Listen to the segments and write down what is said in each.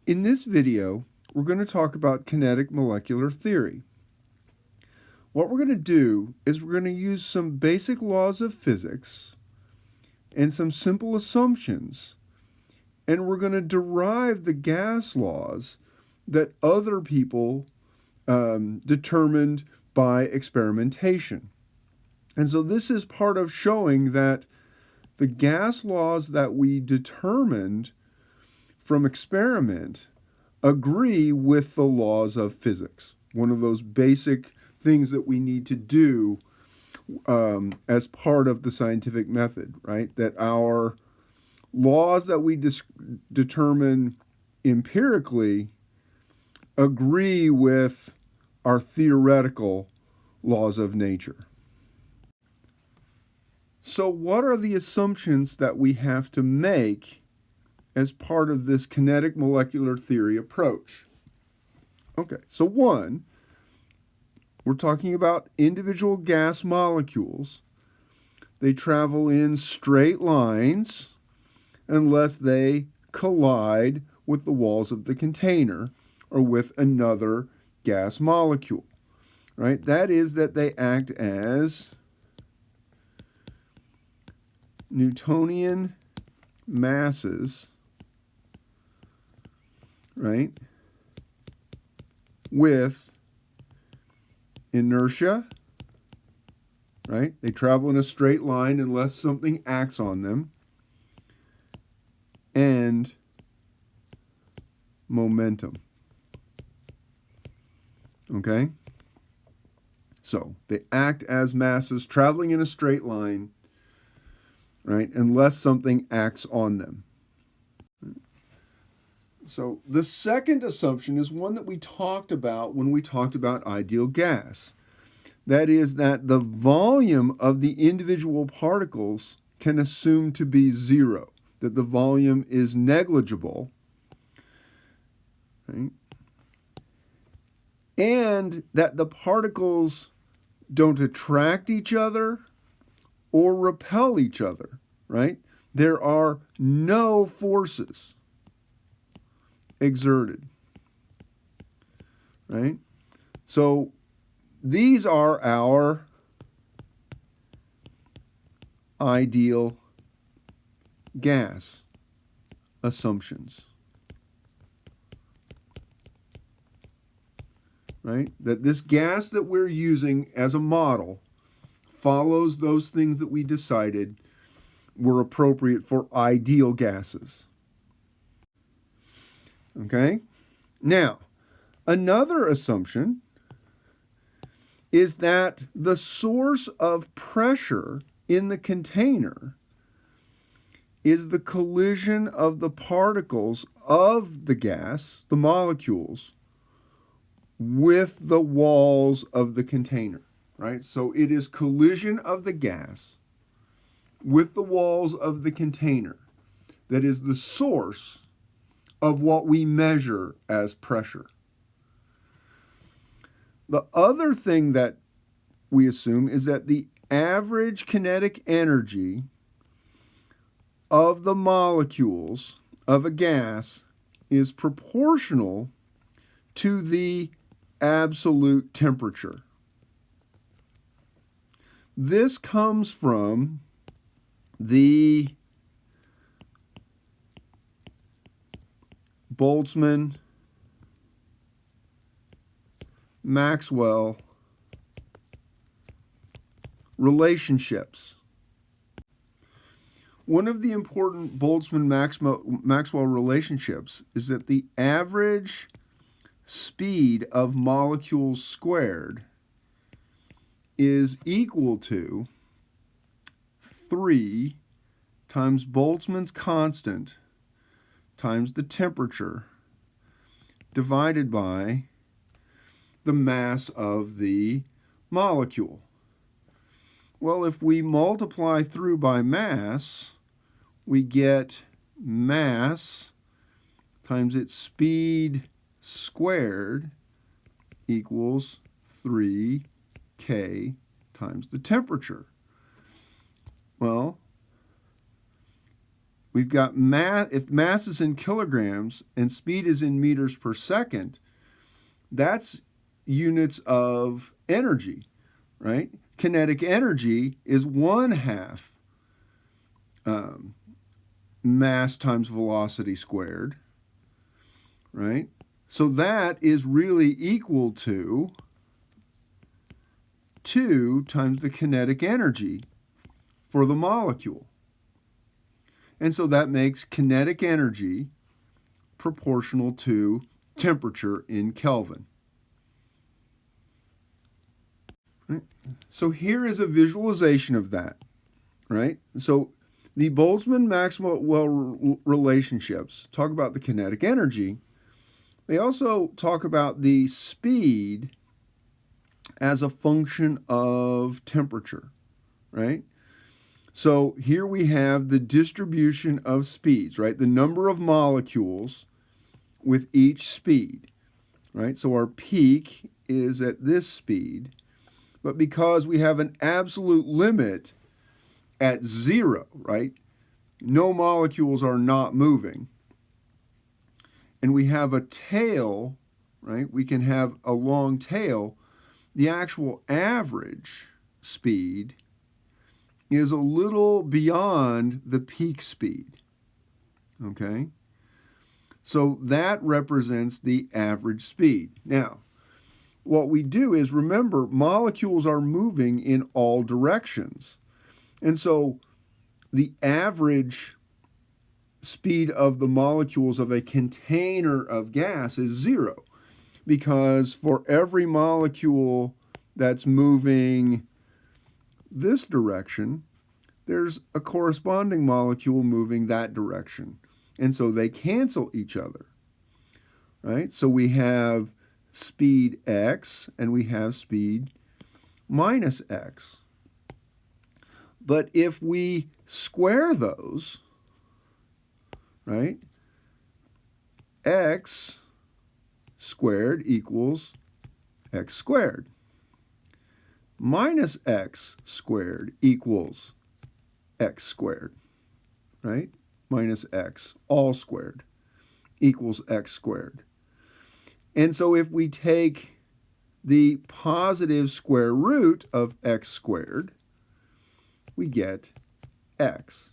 In this video, we're going to talk about kinetic molecular theory. What we're going to do is we're going to use some basic laws of physics and some simple assumptions, and we're going to derive the gas laws that other people determined by experimentation. And so this is part of showing that the gas laws that we determined from experiment agree with the laws of physics. One of those basic things that we need to do as part of the scientific method, right? That our laws that we determine empirically agree with our theoretical laws of nature. So what are the assumptions that we have to make as part of this kinetic molecular theory approach? Okay, so one, we're talking about individual gas molecules. They travel in straight lines unless they collide with the walls of the container or with another gas molecule, right? That is that they act as Newtonian masses, right, with inertia, right? They travel in a straight line unless something acts on them, and momentum. Okay? So they act as masses traveling in a straight line, right, unless something acts on them. So the second assumption is one that we talked about when we talked about ideal gas. That is that the volume of the individual particles can assume to be zero, that the volume is negligible, right? And that the particles don't attract each other or repel each other, right? There are no forces exerted, right? So these are our ideal gas assumptions, right? That this gas that we're using as a model follows those things that we decided were appropriate for ideal gases. Okay? Now, another assumption is that the source of pressure in the container is the collision of the particles of the gas, the molecules, with the walls of the container, right? So it is collision of the gas with the walls of the container that is the source of what we measure as pressure. The other thing that we assume is that the average kinetic energy of the molecules of a gas is proportional to the absolute temperature. This comes from the Boltzmann Maxwell relationships. One of the important Boltzmann Maxwell relationships is that the average speed of molecules squared is equal to 3 times Boltzmann's constant times the temperature divided by the mass of the molecule. Well, if we multiply through by mass, we get mass times its speed squared equals 3K times the temperature. Well, we've got mass, if mass is in kilograms and speed is in meters per second, that's units of energy, right? Kinetic energy is 1/2 mass times velocity squared, right? So that is really equal to 2 times the kinetic energy for the molecule. And so that makes kinetic energy proportional to temperature in Kelvin. Right? So here is a visualization of that, right? So the Boltzmann Maxwell relationships talk about the kinetic energy. They also talk about the speed as a function of temperature, right? So here we have the distribution of speeds, right? The number of molecules with each speed, right? So our peak is at this speed, but because we have an absolute limit at 0, right? No molecules are not moving. And we have a tail, right? We can have a long tail. The actual average speed is a little beyond the peak speed, okay? So that represents the average speed. Now, what we do is remember molecules are moving in all directions. And so the average speed of the molecules of a container of gas is 0, because for every molecule that's moving this direction, there's a corresponding molecule moving that direction. And so they cancel each other, right? So we have speed x and we have speed minus x. But if we square those, right, x squared equals x squared. Minus x squared equals x squared, right? Minus x all squared equals x squared. And so if we take the positive square root of x squared, we get x.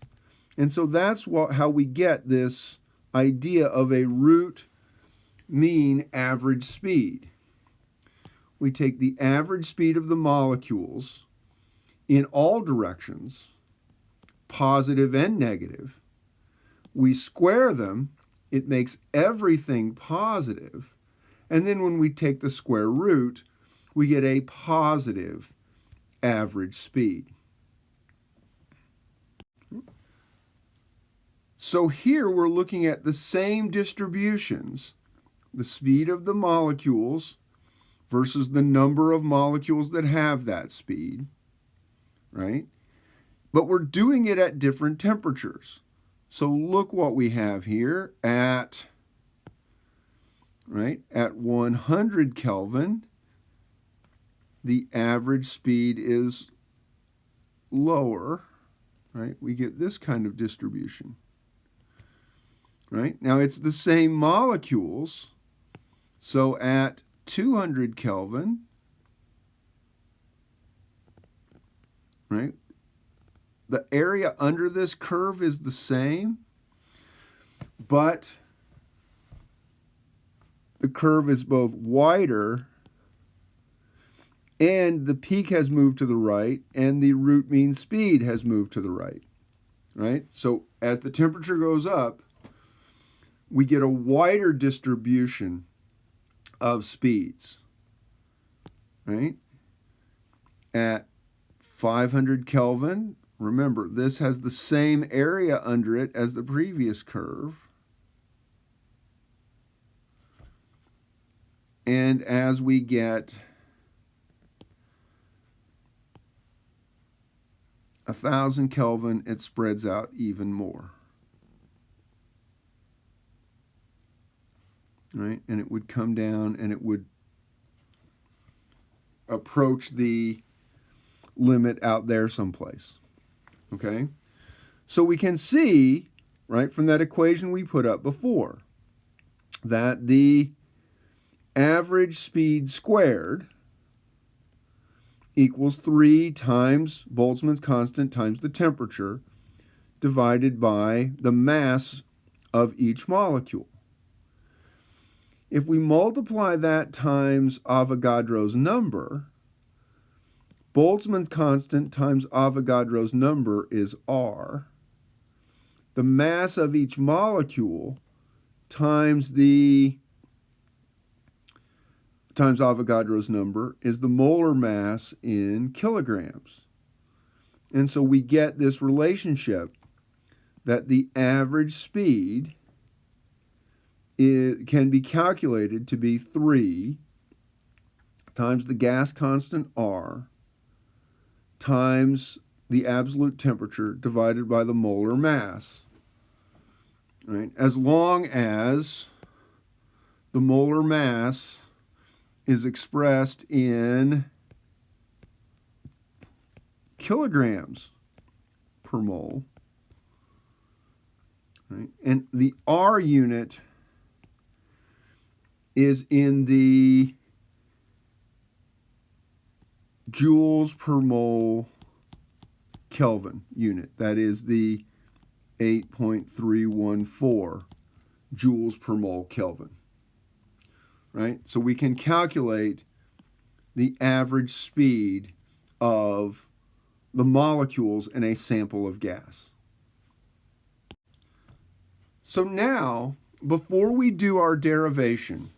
And so that's how we get this idea of a root mean average speed. We take the average speed of the molecules in all directions, positive and negative. We square them, it makes everything positive. And then when we take the square root, we get a positive average speed. So here we're looking at the same distributions, the speed of the molecules versus the number of molecules that have that speed, right? But we're doing it at different temperatures. So look what we have here at 100 Kelvin, the average speed is lower, right? We get this kind of distribution, right? Now it's the same molecules, so at 200 Kelvin, right? The area under this curve is the same, but the curve is both wider and the peak has moved to the right and the root mean speed has moved to the right, right? So as the temperature goes up, we get a wider distribution of speeds, right? At 500 Kelvin, remember, this has the same area under it as the previous curve. And as we get 1,000 Kelvin, it spreads out even more. Right? And it would come down and it would approach the limit out there someplace. Okay? So we can see right, from that equation we put up before, that the average speed squared equals 3 times Boltzmann's constant times the temperature divided by the mass of each molecule. If we multiply that times Avogadro's number, Boltzmann's constant times Avogadro's number is R. The mass of each molecule times Avogadro's number is the molar mass in kilograms. And so we get this relationship that the average speed can be calculated to be 3 times the gas constant R times the absolute temperature divided by the molar mass. Right? As long as the molar mass is expressed in kilograms per mole, right? And the R unit is in the joules per mole Kelvin unit. That is the 8.314 joules per mole Kelvin. Right? So we can calculate the average speed of the molecules in a sample of gas. So now, before we do our derivation,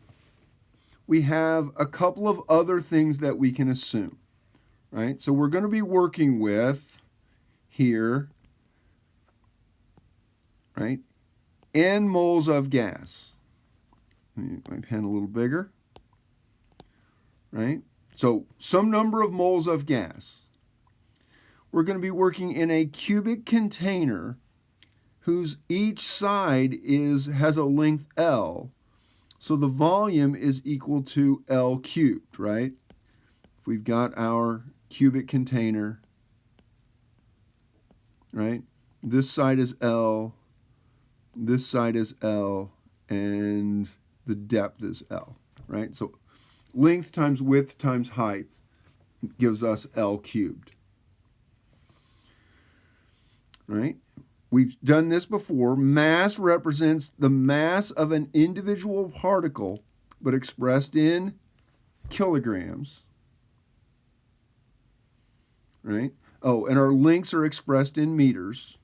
we have a couple of other things that we can assume. Right? So we're going to be working with here, right, n moles of gas. Let me make my pen a little bigger. Right? So some number of moles of gas. We're going to be working in a cubic container whose each side has a length L. So the volume is equal to L cubed, right? If we've got our cubic container, right? This side is L, this side is L, and the depth is L, right? So length times width times height gives us L cubed, right? We've done this before. Mass represents the mass of an individual particle, but expressed in kilograms, right? Oh, and our lengths are expressed in meters.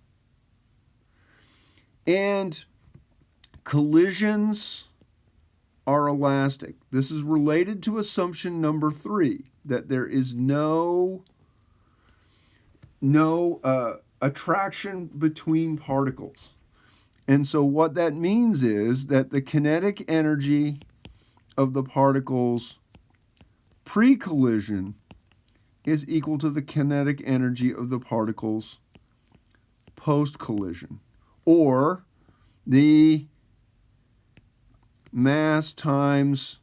And collisions are elastic. This is related to assumption number 3, that there is no attraction between particles. And so what that means is that the kinetic energy of the particles pre-collision is equal to the kinetic energy of the particles post-collision, or the mass times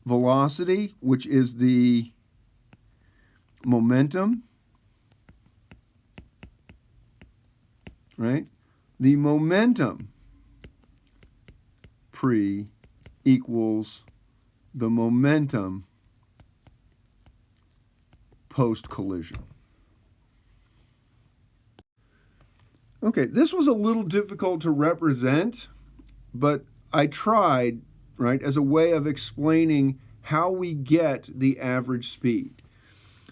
velocity, which is the momentum, right? The momentum pre equals the momentum post-collision. Okay, this was a little difficult to represent, but I tried, right, as a way of explaining how we get the average speed.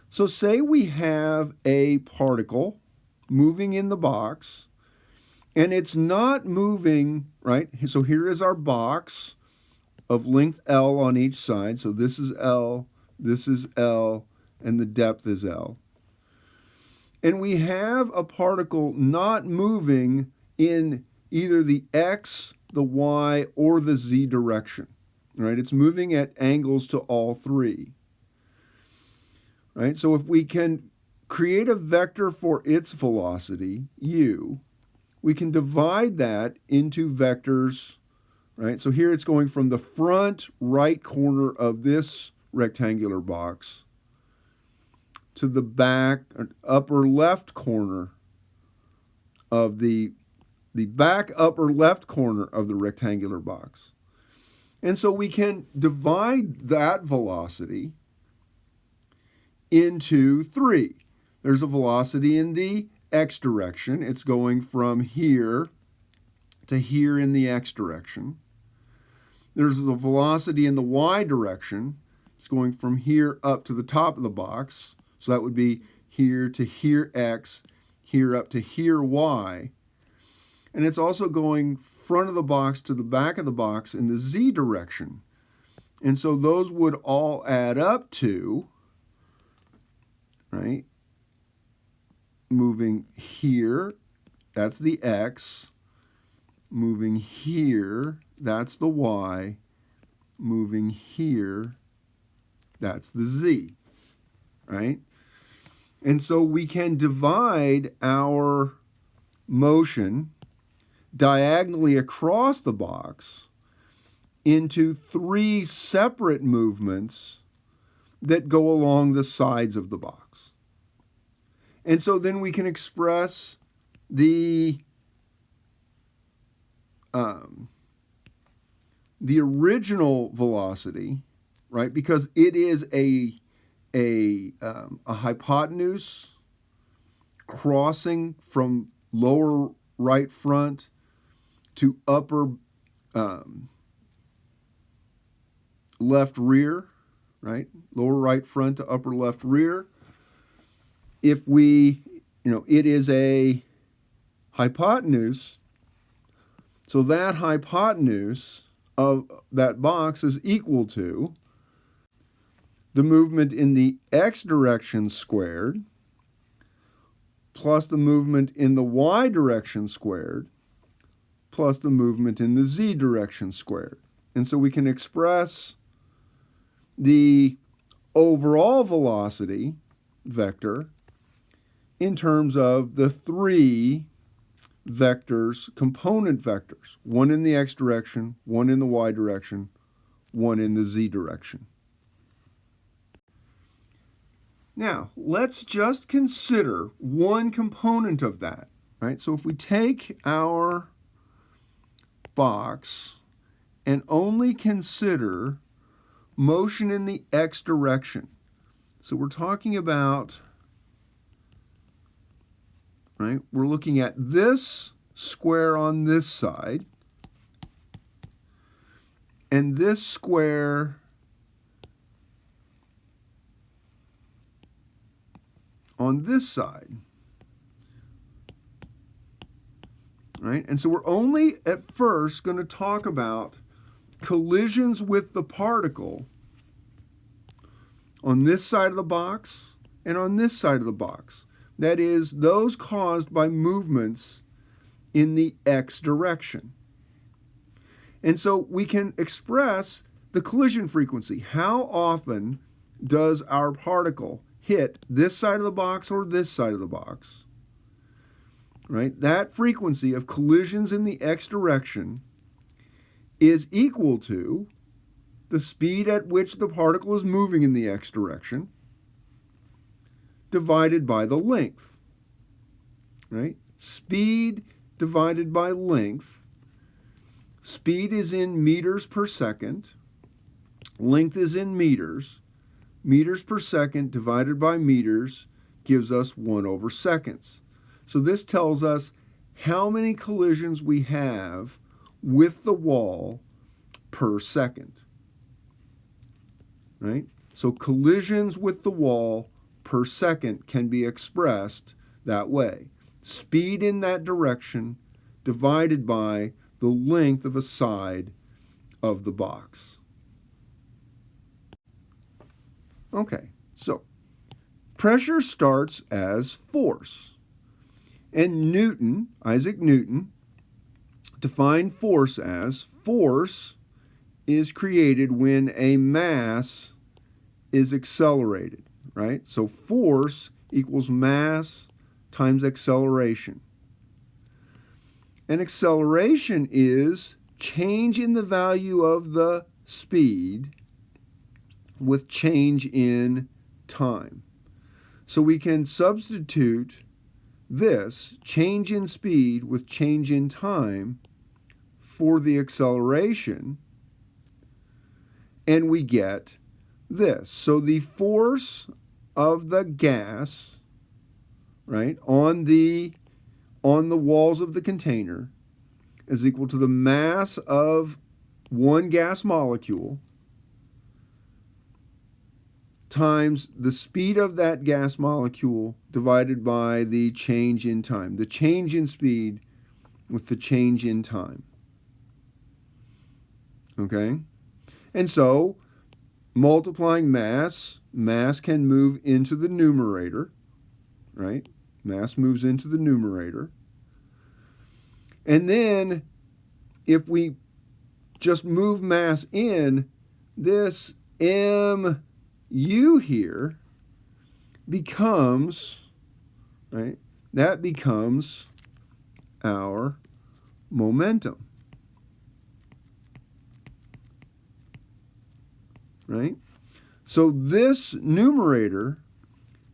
So say we have a particle moving in the box, and it's not moving, right? So here is our box of length L on each side. So this is L, and the depth is L. And we have a particle not moving in either the X, the Y, or the Z direction, right? It's moving at angles to all three, right? So if we can create a vector for its velocity, u, we can divide that into vectors, right? So here it's going from the front right corner of this rectangular box to the back or upper left corner of the the back upper left corner of the rectangular box. And so we can divide that velocity into 3. There's a velocity in the x direction. It's going from here to here in the x direction. There's a velocity in the y direction. It's going from here up to the top of the box. So that would be here to here x, here up to here y. And it's also going front of the box to the back of the box in the z direction. And so those would all add up to, right, moving here, that's the x, moving here, that's the y, moving here, that's the z, right? And so we can divide our motion diagonally across the box into 3 separate movements that go along the sides of the box. And so then we can express the original velocity, right? Because it is a hypotenuse crossing from lower right front to upper left rear, right? Lower right front to upper left rear. If we, it is a hypotenuse, so that hypotenuse of that box is equal to the movement in the x direction squared plus the movement in the y direction squared plus the movement in the z direction squared. And so we can express the overall velocity vector in terms of the 3 vectors, component vectors, one in the x direction, one in the y direction, one in the z direction. Now, let's just consider one component of that, right? So if we take our box and only consider motion in the x direction. So we're talking about, right, we're looking at this square on this side and this square on this side, right? And so we're only at first going to talk about collisions with the particle on this side of the box and on this side of the box. That is, those caused by movements in the x direction. And so we can express the collision frequency. How often does our particle hit this side of the box or this side of the box? Right? That frequency of collisions in the x direction is equal to the speed at which the particle is moving in the x direction divided by the length, right? Speed divided by length. Speed is in meters per second. Length is in meters. Meters per second divided by meters gives us 1/seconds. So this tells us how many collisions we have with the wall per second, right? So collisions with the wall per second can be expressed that way. Speed in that direction divided by the length of a side of the box. Okay, so pressure starts as force. And Newton, Isaac Newton, defined force as force is created when a mass is accelerated, right? So force equals mass times acceleration. And acceleration is change in the value of the speed with change in time. So we can substitute this change in speed with change in time for the acceleration, and we get this. So the force of the gas, right, on the walls of the container is equal to the mass of one gas molecule times the speed of that gas molecule divided by the change in time. The change in speed with the change in time. Okay? And so, multiplying mass can move into the numerator, right? Mass moves into the numerator. And then, if we just move mass in, this mu here becomes, right? That becomes our momentum, right? So this numerator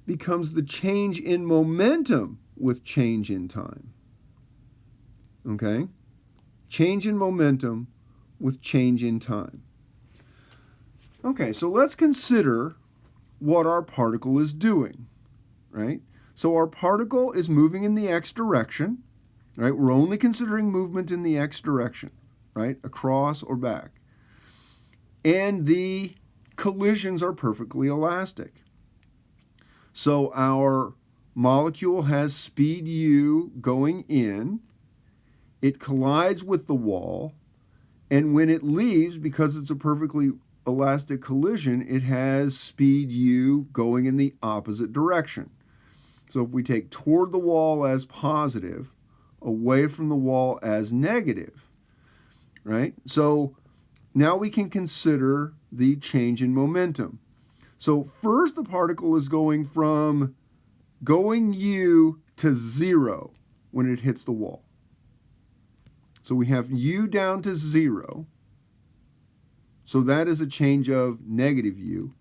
becomes the change in momentum with change in time. Okay? Change in momentum with change in time. Okay, so let's consider what our particle is doing, right? So our particle is moving in the x direction, right? We're only considering movement in the x direction, right? Across or back. And the collisions are perfectly elastic. So our molecule has speed u going in, it collides with the wall, and when it leaves, because it's a perfectly elastic collision, it has speed u going in the opposite direction. So if we take toward the wall as positive, away from the wall as negative, right? So now we can consider the change in momentum. So first the particle is going from going u to 0 when it hits the wall. So we have u down to 0. So that is a change of negative u.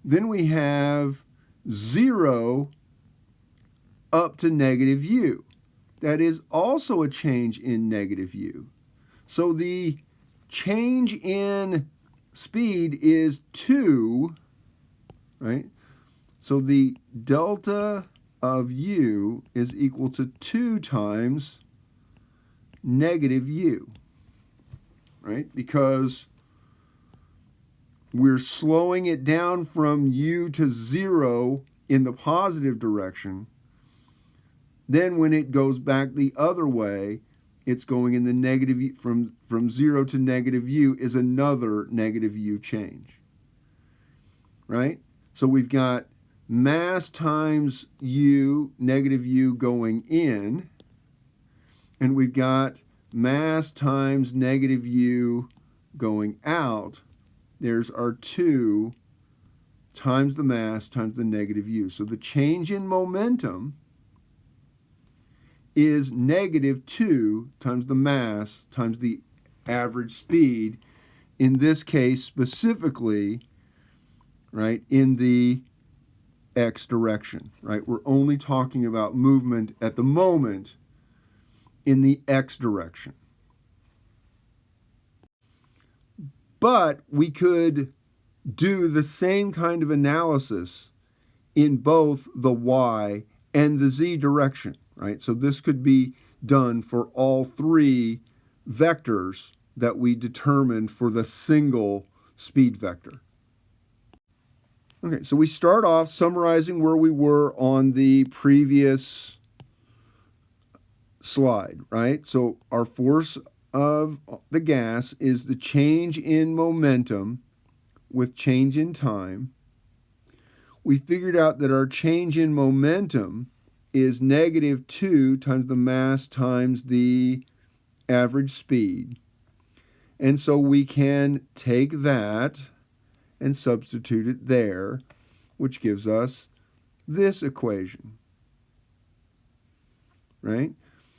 Then we have 0 up to negative u. That is also a change in negative u. So the change in speed is 2, right? So the delta of u is equal to 2 times negative u, right? Because we're slowing it down from u to 0 in the positive direction. Then when it goes back the other way, it's going in the negative, from 0 to negative u is another negative u change, right? So we've got mass times u, negative u going in, and we've got mass times negative u going out. There's our 2 times the mass times the negative u. So the change in momentum is negative 2 times the mass times the average speed, in this case specifically, right, in the x direction, right? We're only talking about movement at the moment in the x direction. But we could do the same kind of analysis in both the y and the z direction, right? So this could be done for all 3 vectors that we determined for the single speed vector. Okay, so we start off summarizing where we were on the previous slide, right? So our force of the gas is the change in momentum with change in time. We figured out that our change in momentum is negative 2 times the mass times the average speed. And so we can take that and substitute it there, which gives us this equation, right?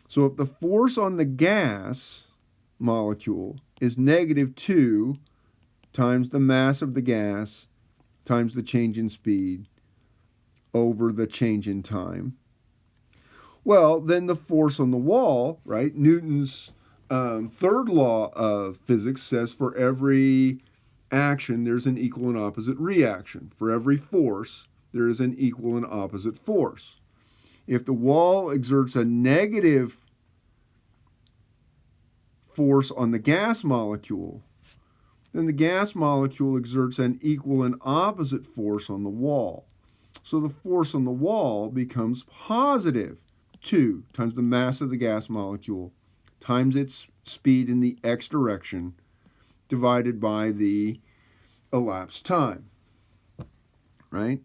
So if the force on the gas molecule is negative 2 times the mass of the gas times the change in speed over the change in time, Well, then the force on the wall, right? Newton's third law of physics says for every action, there's an equal and opposite reaction. For every force, there is an equal and opposite force. If the wall exerts a negative force on the gas molecule, then the gas molecule exerts an equal and opposite force on the wall. So the force on the wall becomes positive 2 times the mass of the gas molecule times its speed in the x direction divided by the elapsed time, right?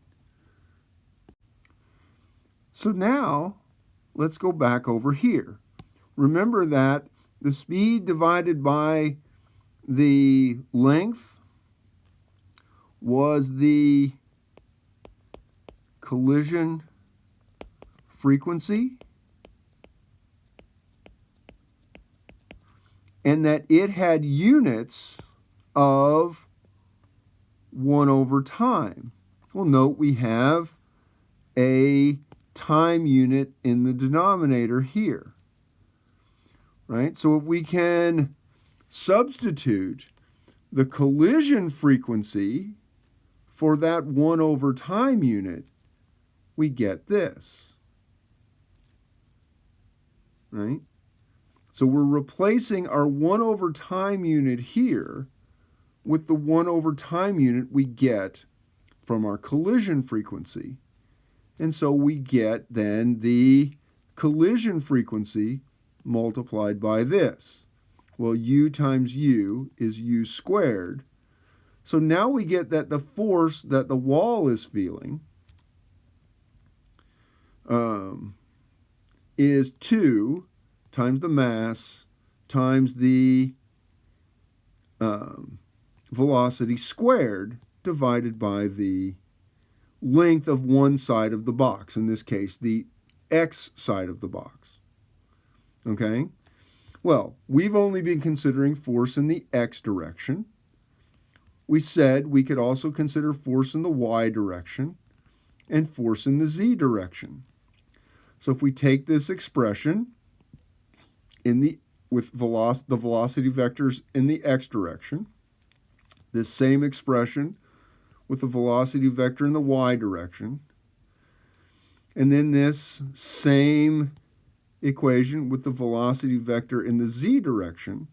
So now let's go back over here. Remember that the speed divided by the length was the collision frequency, and that it had units of 1 over time. Well, note we have a time unit in the denominator here, right? So if we can substitute the collision frequency for that 1 over time unit, we get this, right? So we're replacing our 1 over time unit here with the 1 over time unit we get from our collision frequency. And so we get then the collision frequency multiplied by this. Well, u times u is u squared. So now we get that the force that the wall is feeling is 2 times the mass times the velocity squared divided by the length of one side of the box, in this case, the x side of the box. Okay? Well, we've only been considering force in the x direction. We said we could also consider force in the y direction and force in the z direction. So if we take this expression with the velocity vectors in the x direction, this same expression with the velocity vector in the y direction, and then this same equation with the velocity vector in the z direction,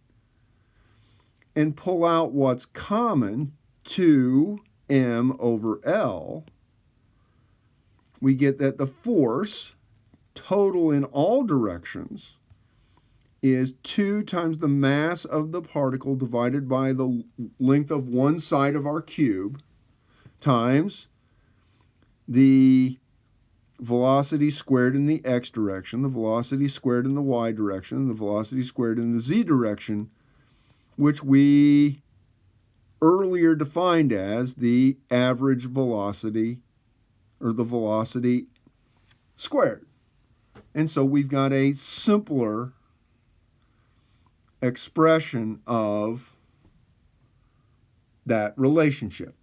and pull out what's common, 2m over L, we get that the force total in all directions is 2 times the mass of the particle divided by the length of one side of our cube times the velocity squared in the x direction, the velocity squared in the y direction, and the velocity squared in the z direction, which we earlier defined as the average velocity, or the velocity squared. And so we've got a simpler expression of that relationship.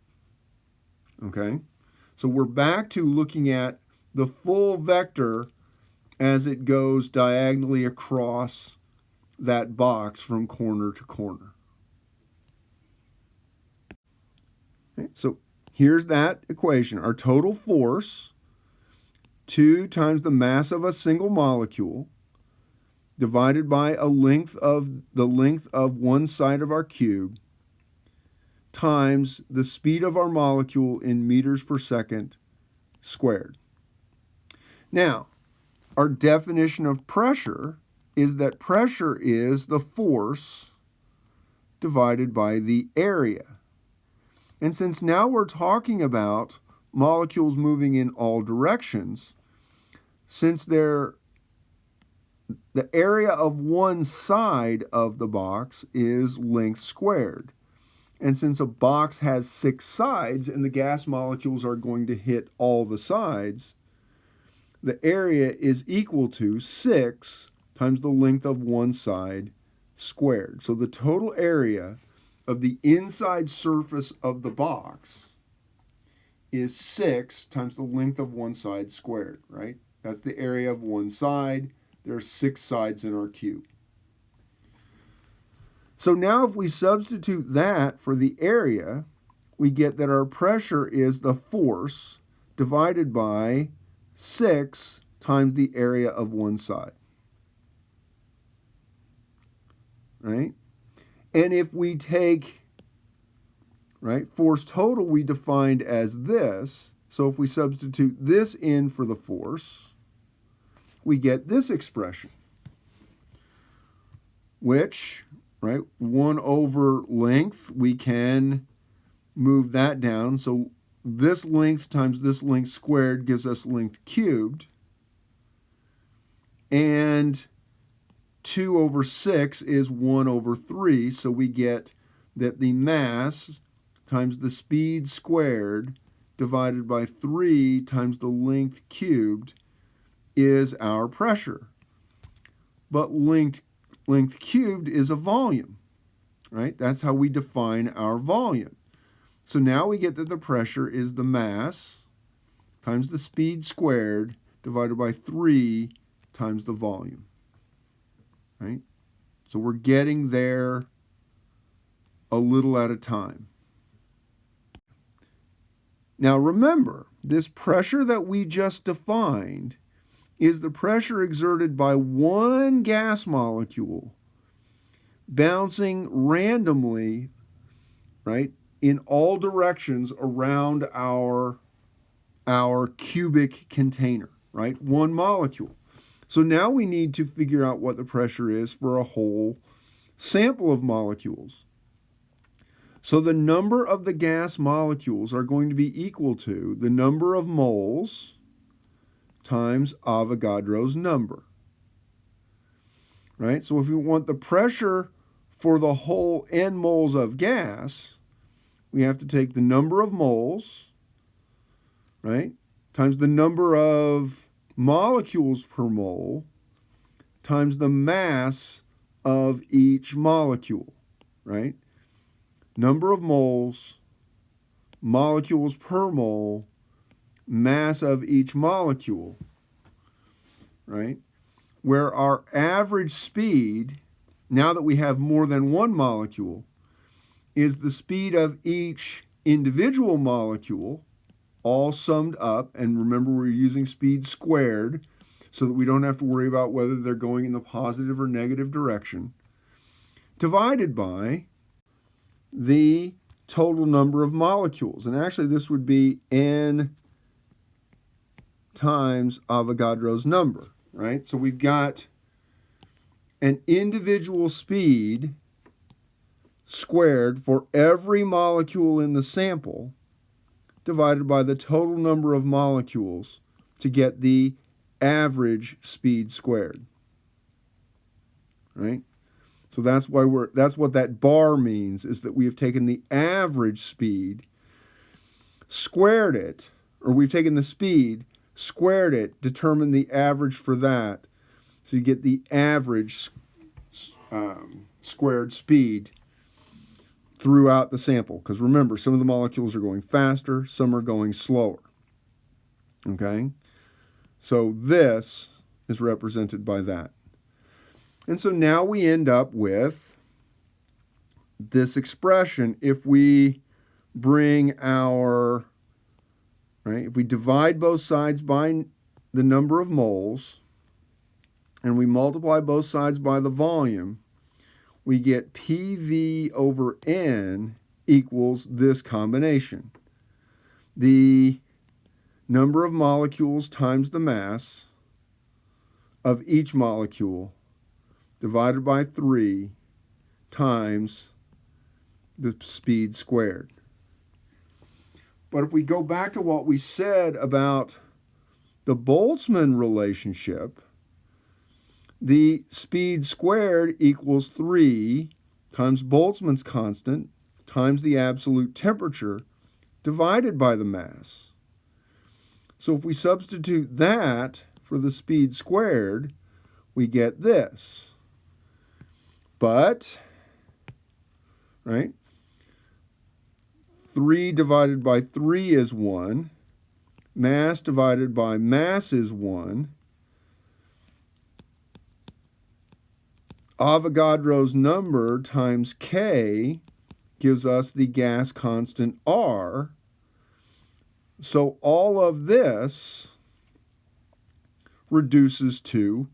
Okay? So we're back to looking at the full vector as it goes diagonally across that box from corner to corner. Okay, so here's that equation. Our total force, 2 times the mass of a single molecule, divided by the length of one side of our cube, times the speed of our molecule in meters per second squared. Now, our definition of pressure is that pressure is the force divided by the area. And since now we're talking about molecules moving in all directions, since the area of one side of the box is length squared. And since a box has 6 sides and the gas molecules are going to hit all the sides, the area is equal to 6 times the length of one side squared. So the total area of the inside surface of the box is 6 times the length of one side squared, right? That's the area of one side. There are 6 sides in our cube. So now if we substitute that for the area, we get that our pressure is the force divided by 6 times the area of one side. Right? And if we take, right, force total we defined as this, so if we substitute this in for the force, we get this expression, which, right, 1 over length, we can move that down. So this length times this length squared gives us length cubed. And 2 over 6 is 1 over 3. So we get that the mass times the speed squared divided by 3 times the length cubed is our pressure. But length cubed is a volume, right? That's how we define our volume. So now we get that the pressure is the mass times the speed squared divided by 3 times the volume, right? So we're getting there a little at a time. Now remember, this pressure that we just defined is the pressure exerted by one gas molecule bouncing randomly, right, in all directions around our cubic container, right? One molecule. So now we need to figure out what the pressure is for a whole sample of molecules. So the number of the gas molecules are going to be equal to the number of moles times Avogadro's number, right? So if we want the pressure for the whole n moles of gas, we have to take the number of moles, right, times the number of molecules per mole times the mass of each molecule, right? Number of moles, molecules per mole, mass of each molecule, right? Where our average speed, now that we have more than one molecule, is the speed of each individual molecule, all summed up. And remember, we're using speed squared so that we don't have to worry about whether they're going in the positive or negative direction, divided by the total number of molecules. And actually, this would be n times Avogadro's number, right? So we've got an individual speed squared for every molecule in the sample divided by the total number of molecules to get the average speed squared, right? So that's what that bar means, is that we have taken the average speed, squared it, or we've taken the speed, squared it, determined the average for that. So you get the average squared speed throughout the sample. Because remember, some of the molecules are going faster, some are going slower. Okay? So this is represented by that. And so now we end up with this expression. If we bring our, right, if we divide both sides by the number of moles and we multiply both sides by the volume, we get PV over N equals this combination. The number of molecules times the mass of each molecule divided by 3 times the speed squared. But if we go back to what we said about the Boltzmann relationship, the speed squared equals 3 times Boltzmann's constant times the absolute temperature divided by the mass. So if we substitute that for the speed squared, we get this. But, right, 3 divided by 3 is 1. mass divided by mass is 1. Avogadro's number times K gives us the gas constant R. So all of this reduces to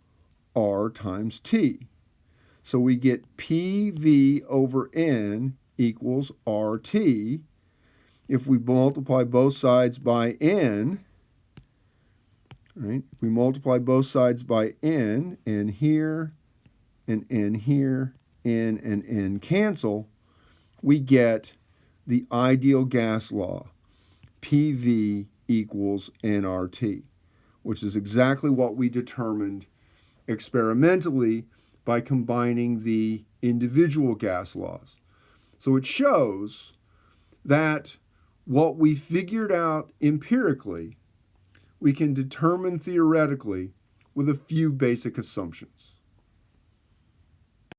R times T. So we get PV over N equals RT. If we multiply both sides by N, right? If we multiply both sides by N here, and N here, N and N cancel, we get the ideal gas law, PV equals nRT, which is exactly what we determined experimentally by combining the individual gas laws. So it shows that what we figured out empirically, we can determine theoretically with a few basic assumptions.